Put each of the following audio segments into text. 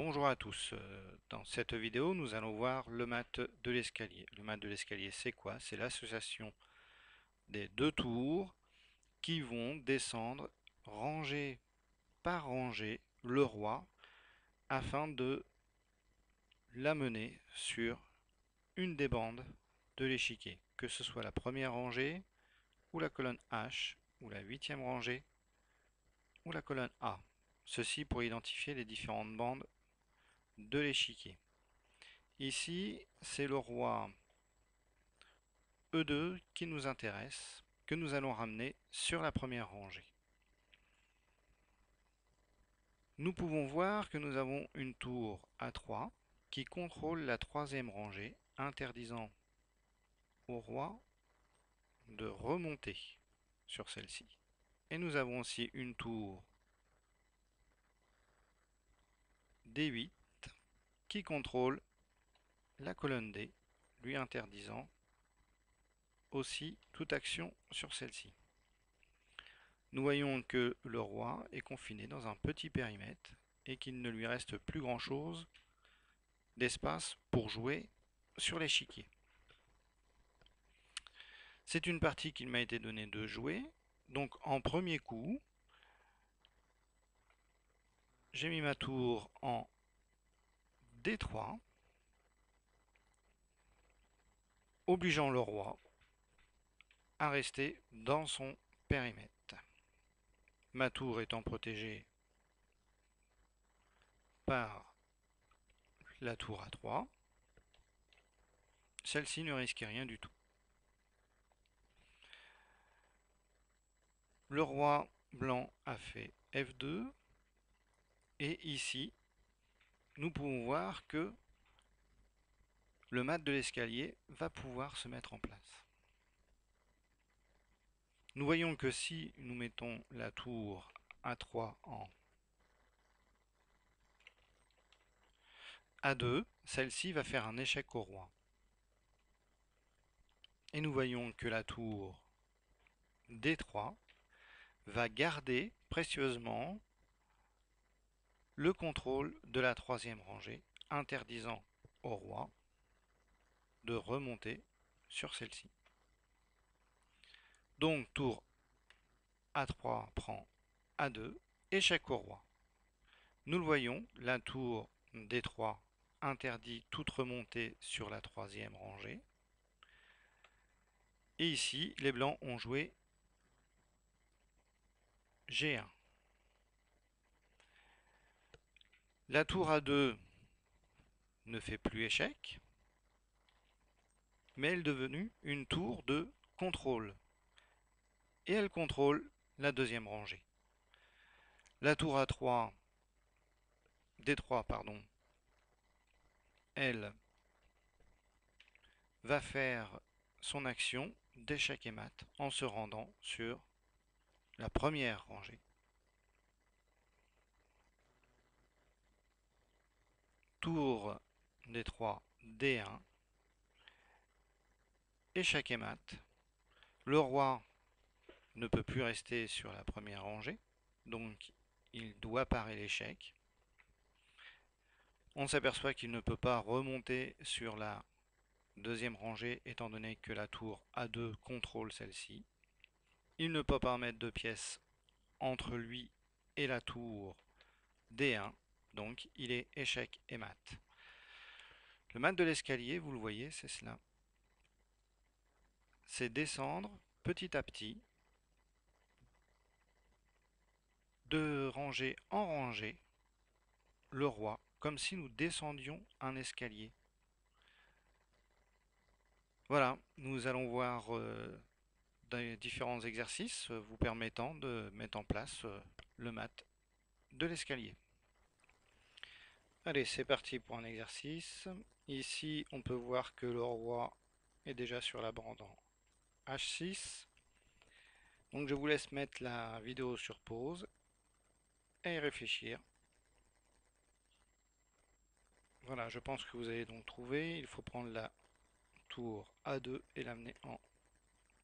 Bonjour à tous. Dans cette vidéo, nous allons voir le mat de l'escalier. Le mat de l'escalier, c'est quoi? C'est l'association des deux tours qui vont descendre rangée par rangée le roi afin de l'amener sur une des bandes de l'échiquier, que ce soit la première rangée ou la colonne H ou la huitième rangée ou la colonne A. Ceci pour identifier les différentes bandes de l'échiquier. Ici, c'est le roi E2 qui nous intéresse, que nous allons ramener sur la première rangée. Nous pouvons voir que nous avons une tour A3 qui contrôle la troisième rangée, interdisant au roi de remonter sur celle-ci. Et nous avons aussi une tour D8 qui contrôle la colonne D, lui interdisant aussi toute action sur celle-ci. Nous voyons que le roi est confiné dans un petit périmètre et qu'il ne lui reste plus grand-chose d'espace pour jouer sur l'échiquier. C'est une partie qu'il m'a été donné de jouer. Donc en premier coup, j'ai mis ma tour en D3, obligeant le roi à rester dans son périmètre. Ma tour étant protégée par la tour A3, celle-ci ne risque rien du tout. Le roi blanc a fait F2 et ici, nous pouvons voir que le mat de l'escalier va pouvoir se mettre en place. Nous voyons que si nous mettons la tour A3 en A2, celle-ci va faire un échec au roi. Et nous voyons que la tour D3 va garder précieusement le contrôle de la troisième rangée, interdisant au roi de remonter sur celle-ci. Donc tour A3 prend A2, échec au roi. Nous le voyons, la tour D3 interdit toute remontée sur la troisième rangée. Et ici, les blancs ont joué G1. La tour A2 ne fait plus échec, mais elle est devenue une tour de contrôle. Et elle contrôle la deuxième rangée. La tour A3, D3, pardon, elle va faire son action d'échec et mat en se rendant sur la première rangée. Tour D3, D1, échec et mat. Le roi ne peut plus rester sur la première rangée, donc il doit parer l'échec. On s'aperçoit qu'il ne peut pas remonter sur la deuxième rangée étant donné que la tour A2 contrôle celle-ci. Il ne peut pas mettre de pièces entre lui et la tour D1, donc il est échec et mat. Le mat de l'escalier, vous le voyez, c'est cela. C'est descendre petit à petit de rangée en rangée le roi, comme si nous descendions un escalier. Voilà, nous allons voir des différents exercices vous permettant de mettre en place le mat de l'escalier. Allez, c'est parti pour un exercice. Ici, on peut voir que le roi est déjà sur la bande en H6. Donc je vous laisse mettre la vidéo sur pause et y réfléchir. Voilà, je pense que vous avez donc trouvé. Il faut prendre la tour A2 et l'amener en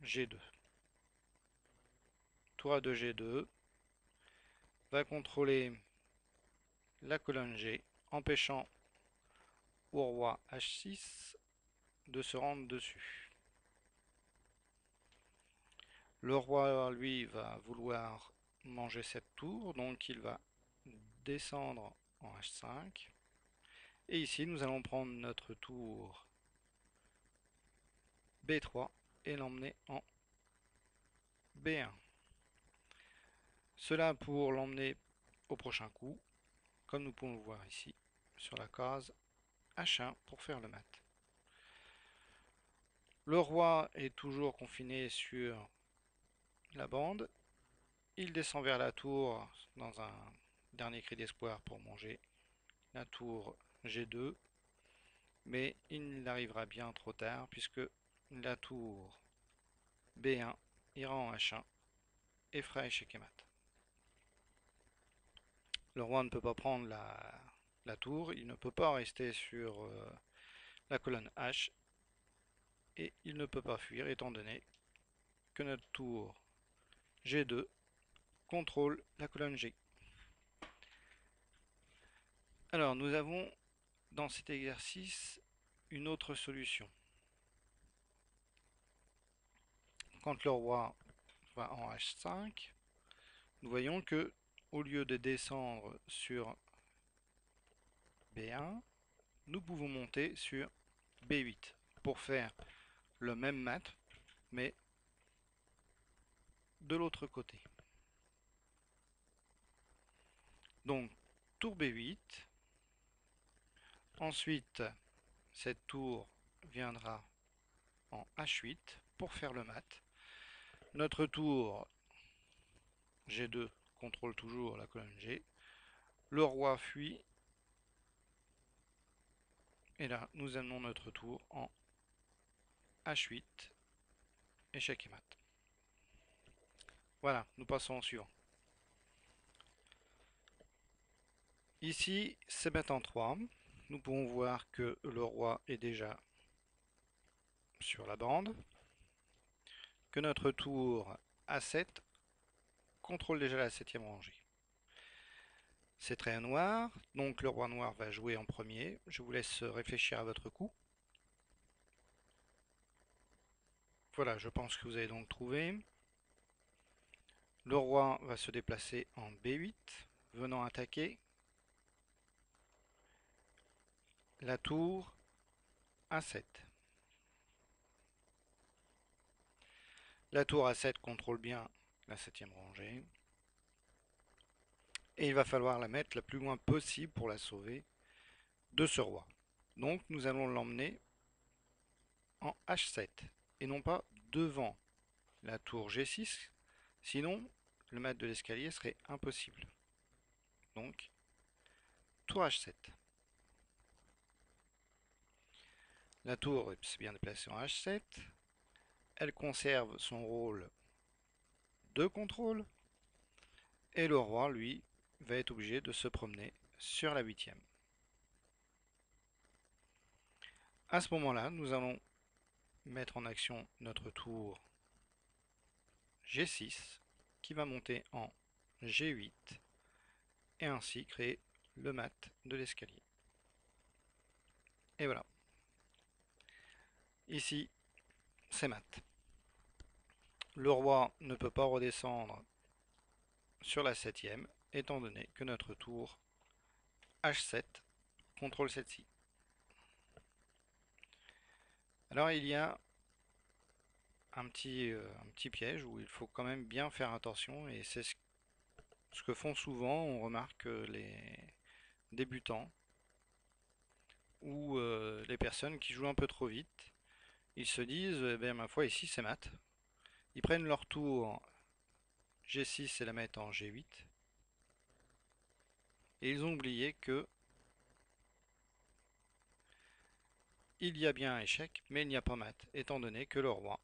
G2. Tour A2, G2 va contrôler la colonne G empêchant au roi H6 de se rendre dessus. Le roi, lui, va vouloir manger cette tour, donc il va descendre en H5. Et ici, nous allons prendre notre tour B3 et l'emmener en B1. Cela pour l'emmener au prochain coup, comme nous pouvons le voir ici, sur la case H1 pour faire le mat. Le roi est toujours confiné sur la bande. Il descend vers la tour dans un dernier cri d'espoir pour manger la tour G2. Mais il arrivera bien trop tard puisque la tour B1 ira en H1 et fera échec et mat. Le roi ne peut pas prendre la tour, il ne peut pas rester sur la colonne H et il ne peut pas fuir étant donné que notre tour G2 contrôle la colonne G. Alors nous avons dans cet exercice une autre solution. Quand le roi va en H5, nous voyons que au lieu de descendre sur B1, nous pouvons monter sur B8 pour faire le même mat mais de l'autre côté. Donc tour B8, ensuite cette tour viendra en H8 pour faire le mat. Notre tour G2 contrôle toujours la colonne G. Le roi fuit. Et là, nous amenons notre tour en H8, échec et mat. Voilà, nous passons au suivant. Ici, c'est mat en 3. Nous pouvons voir que le roi est déjà sur la bande, que notre tour A7 contrôle déjà la 7e rangée. C'est très noir, donc le roi noir va jouer en premier. Je vous laisse réfléchir à votre coup. Voilà, je pense que vous avez donc trouvé. Le roi va se déplacer en B8, venant attaquer la tour A7. La tour A7 contrôle bien la 7e rangée. Et il va falloir la mettre le plus loin possible pour la sauver de ce roi. Donc nous allons l'emmener en H7 et non pas devant la tour G6, sinon le mat de l'escalier serait impossible. Donc tour H7. La tour est bien déplacée en H7. Elle conserve son rôle de contrôle. Et le roi, lui, va être obligé de se promener sur la 8e. À ce moment-là, nous allons mettre en action notre tour G6 qui va monter en G8 et ainsi créer le mat de l'escalier. Et voilà. Ici, c'est mat. Le roi ne peut pas redescendre sur la 7e étant donné que notre tour H7 contrôle celle-ci. Alors il y a un petit piège où il faut quand même bien faire attention et c'est ce que font souvent, on remarque les débutants ou les personnes qui jouent un peu trop vite. Ils se disent, eh bien, ma foi, ici c'est mat. Ils prennent leur tour G6 et la mettent en G8. Et ils ont oublié que il y a bien un échec, mais il n'y a pas mat, étant donné que le roi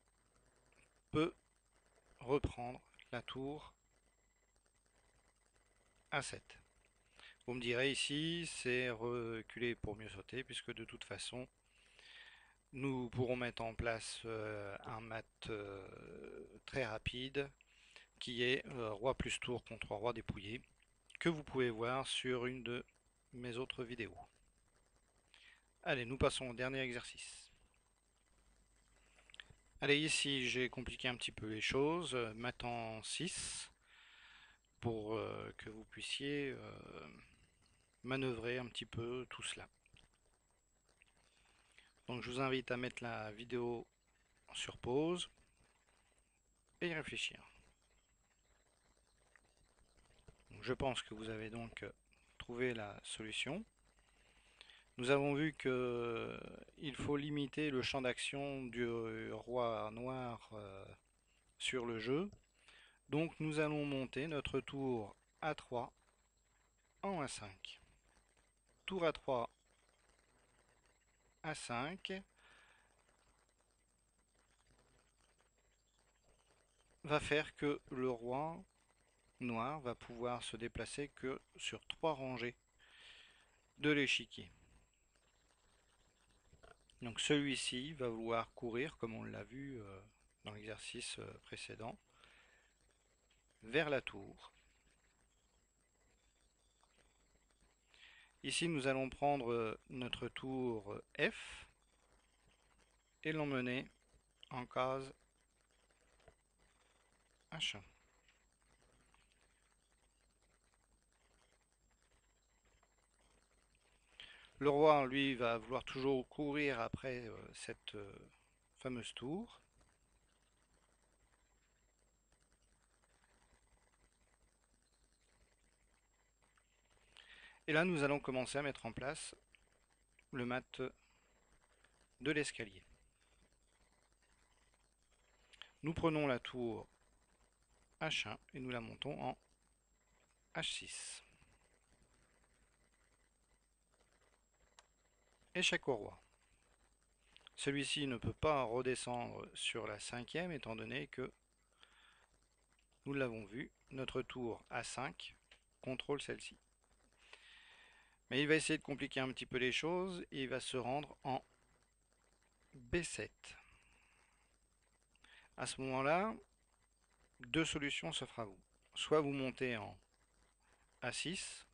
peut reprendre la tour A7. Vous me direz ici, c'est reculer pour mieux sauter, puisque de toute façon, nous pourrons mettre en place un mat très rapide qui est roi plus tour contre roi dépouillé, que vous pouvez voir sur une de mes autres vidéos. Allez, nous passons au dernier exercice. Allez, ici j'ai compliqué un petit peu les choses, maintenant 6, pour que vous puissiez manœuvrer un petit peu tout cela. Donc je vous invite à mettre la vidéo sur pause et y réfléchir. Donc, je pense que vous avez donc trouvé la solution. Nous avons vu que il faut limiter le champ d'action du roi noir sur le jeu. Donc nous allons monter notre tour A3 en A5. Tour A3, A5 va faire que le roi noir va pouvoir se déplacer que sur 3 rangées de l'échiquier. Donc celui-ci va vouloir courir, comme on l'a vu dans l'exercice précédent, vers la tour. Ici, nous allons prendre notre tour F et l'emmener en case H1. Le roi, lui, va vouloir toujours courir après cette fameuse tour. Et là, nous allons commencer à mettre en place le mat de l'escalier. Nous prenons la tour H1 et nous la montons en H6. Échec au roi. Celui-ci ne peut pas redescendre sur la cinquième étant donné que, nous l'avons vu, notre tour A5 contrôle celle-ci. Mais il va essayer de compliquer un petit peu les choses et il va se rendre en B7. À ce moment-là, deux solutions s'offrent à vous. Soit vous montez en A6,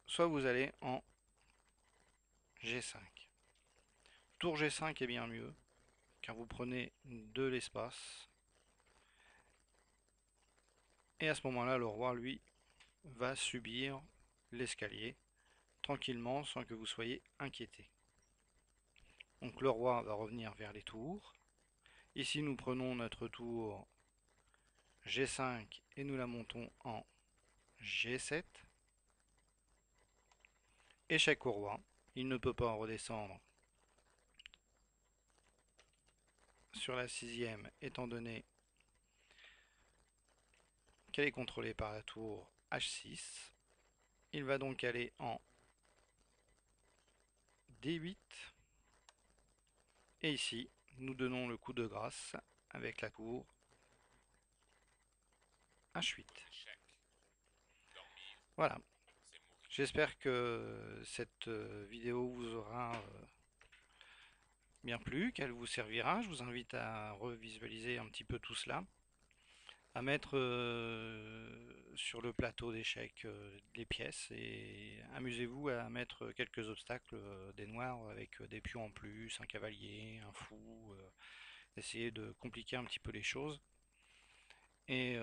soit vous allez en G5. Tour G5 est bien mieux, car vous prenez de l'espace. Et à ce moment-là, le roi, lui, va subir l'escalier tranquillement sans que vous soyez inquiété. Donc le roi va revenir vers les tours. Ici, nous prenons notre tour G5 et nous la montons en G7. Échec au roi. Il ne peut pas redescendre sur la sixième étant donné qu'elle est contrôlée par la tour H6. Il va donc aller en D8. Et ici, nous donnons le coup de grâce avec la tour H8. Voilà. J'espère que cette vidéo vous aura bien plu, qu'elle vous servira. Je vous invite à revisualiser un petit peu tout cela, à mettre sur le plateau d'échecs les pièces et amusez-vous à mettre quelques obstacles des noirs avec des pions en plus, un cavalier, un fou, essayez de compliquer un petit peu les choses et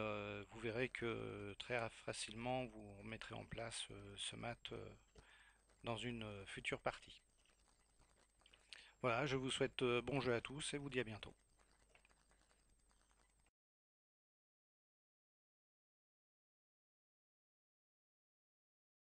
vous verrez que très facilement vous mettrez en place ce mat dans une future partie. Voilà, je vous souhaite bon jeu à tous et vous dis à bientôt.